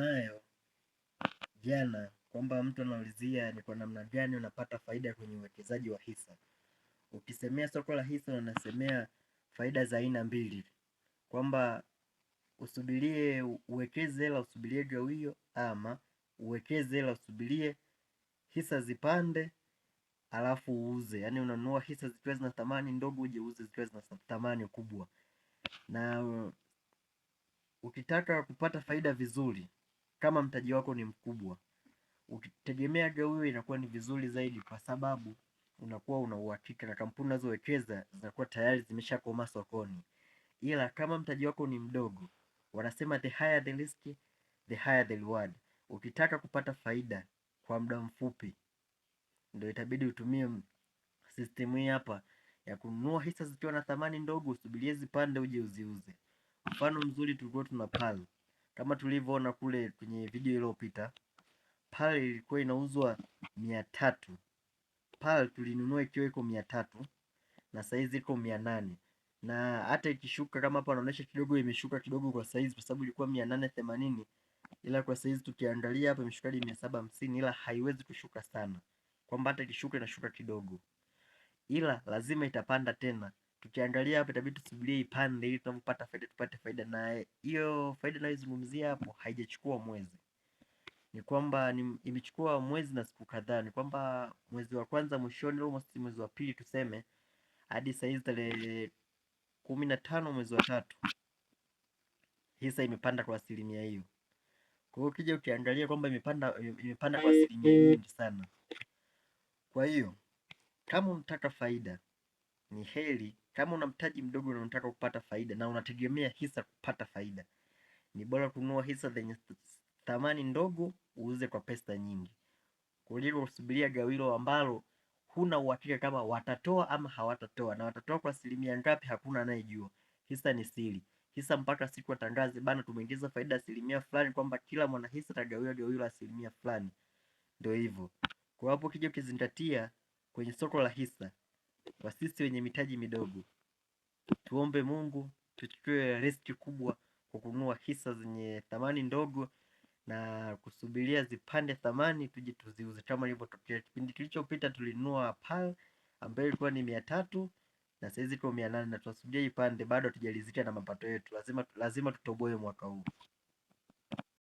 nayo jana kwamba mtu anaulizia ni kwa namna gani unapata faida kwenye uwekezaji wa hisa. Ukisemea soko la hisa unasemea faida za aina mbili, kwamba usubirie uwekeze hela usubirie gawio, ama uwekeze hela usubirie hisa zipande alafu uuze. Yaani unanunua hisa zikiwa zina thamani ndogo uje uuze zikiwa zina thamani kubwa. Na ukitaka kupata faida vizuri, kama mtaji wako ni mkubwa, ukitegemea gawio inakuwa ni vizuri zaidi, kwa sababu unakuwa una uhakika na kampuni unazowekeza zinakuwa tayari zimeshakomaa sokoni. Ila kama mtaji wako ni mdogo, wanasema the higher the risk, the higher the reward. Ukitaka kupata faida kwa muda mfupi, ndio itabidi utumie system hii hapa ya kununua hisa zikiwa na thamani ndogo, usubirie zipande uje uziuze. Mfano mzuri tulikuwa tuna PAL. Kama tulivyoona kule kwenye video iliyopita, PAL ilikuwa inauzwa 300. PAL tulinunua ikiwa iko 300 na saizi iko 800. Na hata ikishuka kama hapa wanaonyesha kidogo imeshuka kidogo kwa saizi, kwa sababu ilikuwa 880, ila kwa saizi tukiangalia hapa imeshuka hadi 750, ila haiwezi kushuka sana, kwamba hata ikishuka inashuka kidogo, ila lazima itapanda tena. Tukiangalia hapa itabidi tusubirie ipande ili tunapopata faida tupate faida, na hiyo faida ninayozungumzia hapo haijachukua mwezi. Ni kwamba imechukua mwezi na siku kadhaa. Ni kwamba mwezi wa kwanza mwishoni, almost mwezi wa pili tuseme, hadi saizi tarehe 15 mwezi wa tatu, hisa imepanda kwa asilimia hiyo. Kwa hiyo ukija ukiangalia kwamba imepanda kwa asilimia nyingi sana. Kwa hiyo kama unataka faida, ni heri kama una mtaji mdogo na unataka kupata faida na unategemea hisa kupata faida, ni bora kununua hisa zenye thamani ndogo uuze kwa pesa nyingi, kuliko kusubiria gawilo ambalo huna uhakika kama watatoa ama hawatatoa, na watatoa kwa asilimia ngapi hakuna anayejua. Hisa ni siri. Hisa mpaka siku watangaze bana tumeingiza faida asilimia fulani, kwamba kila mwana hisa atagawiwa gawilo asilimia fulani, ndio hivyo. Kwa hapo ukija ukizingatia kwenye soko la hisa, kwa sisi wenye mitaji midogo, tuombe Mungu tuchukue riski kubwa kwa kununua hisa zenye thamani ndogo na kusubiria zipande thamani tuje tuziuze, kama ilivyotokea kipindi kilichopita. Tulinunua PAL ambayo ilikuwa ni 300 na saizi iko 800, na tunasubiria ipande. Bado hatujalizika na mapato yetu, lazima tutoboe mwaka huu.